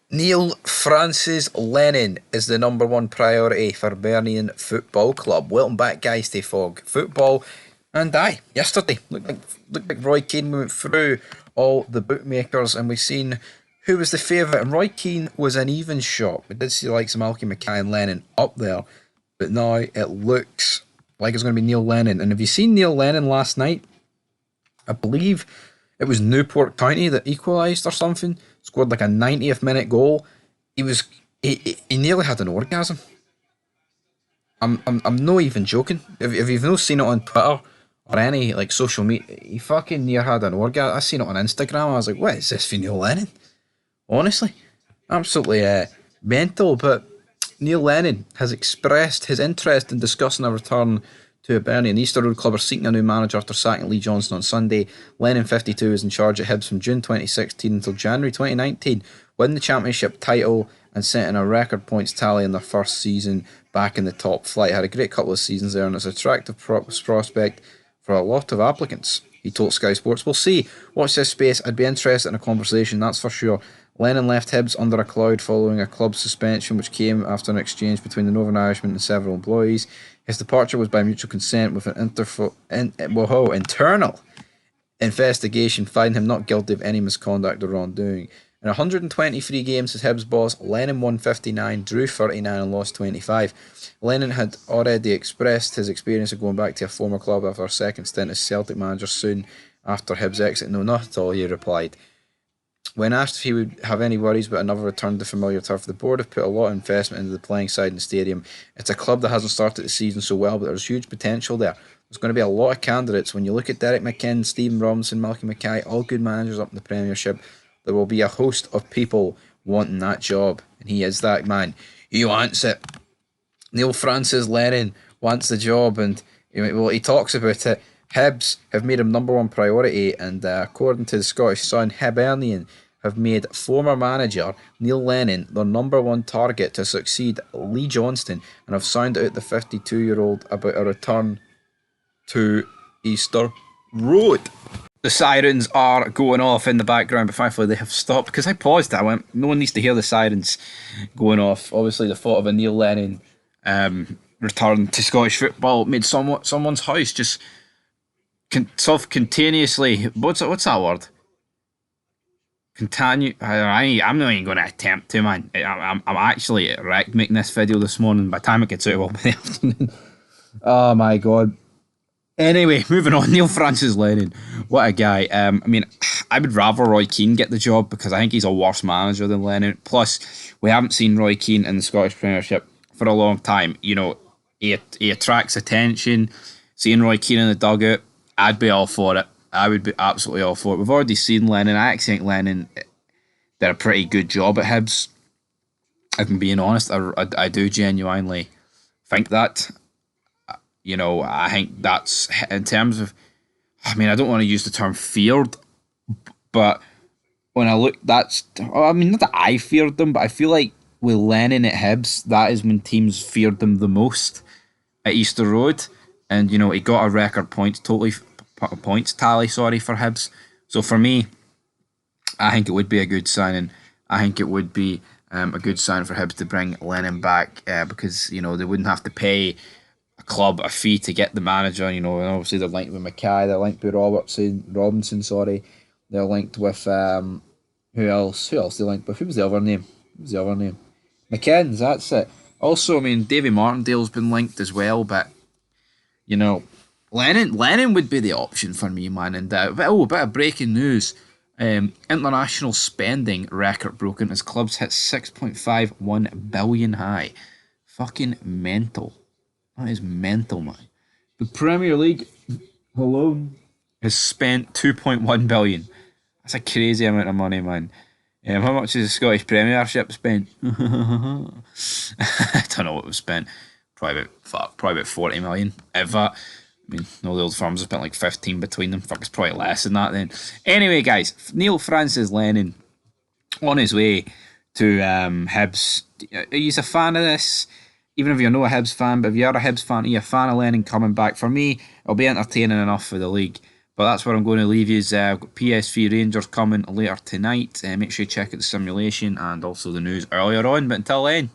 Neil Francis Lennon is the number one priority for Birmingham Football Club. Welcome back, guys, to Fog Football. And yesterday looked like Roy Keane went through all the bookmakers, and we've seen who was the favourite. And Roy Keane was an even shot. We did see the likes of Malky Mackay and Lennon up there, but now it looks like it's going to be Neil Lennon. And have you seen Neil Lennon last night? I believe it was Newport County that equalised or something. Scored like a 90th minute goal. He nearly had an orgasm. I'm not even joking. If you've not seen it on Twitter or any like social media, he fucking near had an orgasm. I seen it on Instagram. I was like, what is this for Neil Lennon? Honestly, absolutely mental. But Neil Lennon has expressed his interest in discussing a return to Hibernian. The Easter Road Club are seeking a new manager after sacking Lee Johnson on Sunday. Lennon, 52, is in charge at Hibs from June 2016 until January 2019, win the championship title and set in a record points tally in their first season back in the top flight. Had a great couple of seasons there and is an attractive prospect for a lot of applicants. He told Sky Sports, "We'll see. Watch this space. I'd be interested in a conversation, that's for sure." Lennon left Hibs under a cloud following a club suspension which came after an exchange between the Northern Irishman and several employees. His departure was by mutual consent with an internal investigation finding him not guilty of any misconduct or wrongdoing. In 123 games as Hibs boss, Lennon won 59, drew 39 and lost 25. Lennon had already expressed his experience of going back to a former club after a second stint as Celtic manager soon after Hibs' exit. "No, not at all," he replied. When asked if he would have any worries about another return to familiar turf, the board have put a lot of investment into the playing side and the stadium. It's a club that hasn't started the season so well, but there's huge potential there. There's going to be a lot of candidates. When you look at Derek McKinn, Stephen Robinson, Malky Mackay, all good managers up in the Premiership, there will be a host of people wanting that job, and he is that man. He wants it. Neil Francis Lennon wants the job, and he talks about it. Hibs have made him number one priority, and according to the Scottish Sun, Hibernian have made former manager Neil Lennon their number one target to succeed Lee Johnston, and have signed out the 52-year-old about a return to Easter Road. The sirens are going off in the background, but thankfully they have stopped because I paused. I went, no one needs to hear the sirens going off. Obviously, the thought of a Neil Lennon return to Scottish football made someone's house just self-continuously. What's that word? Continue. I'm not even going to attempt to, man. I'm actually wrecked making this video this morning. By the time it gets out, it will be the afternoon. Oh my god. Anyway, moving on. Neil Francis Lennon, what a guy. I would rather Roy Keane get the job because I think he's a worse manager than Lennon. Plus, we haven't seen Roy Keane in the Scottish Premiership for a long time. You know, he attracts attention. Seeing Roy Keane in the dugout, I'd be all for it. I would be absolutely all for it. We've already seen Lennon. I actually think Lennon did a pretty good job at Hibs. If I'm being honest, I do genuinely think that. I think that's in terms of. I don't want to use the term feared, but when I look, not that I feared them, but I feel like with Lennon at Hibs, that is when teams feared them the most at Easter Road, and he got a record points tally for Hibs. So for me, I think it would be a good signing. I think it would be a good sign for Hibs to bring Lennon back because they wouldn't have to pay a club a fee to get the manager. And obviously they're linked with Mackay, they're linked with Robinson. They're linked with who else? Who else they linked with? Who was the other name? McKinn's. That's it. Also, Davy Martindale's been linked as well, but Lennon would be the option for me, man. And a bit of breaking news. International spending record broken as clubs hit 6.51 billion high. Fucking mental. That is mental, man. The Premier League alone has spent 2.1 billion. That's a crazy amount of money, man. How much has the Scottish Premiership spent? I don't know what was spent. Probably about 40 million. If that. All the old firms have spent like 15 between them. Fuck, it's probably less than that then. Anyway, guys, Neil Francis Lennon on his way to Hibs. Are you a fan of this? Even if you're not a Hibs fan, but if you are a Hibs fan, are you a fan of Lennon coming back? For me, it'll be entertaining enough for the league. But that's where I'm going to leave you. I've got PSV Rangers coming later tonight. Make sure you check out the simulation and also the news earlier on. But until then,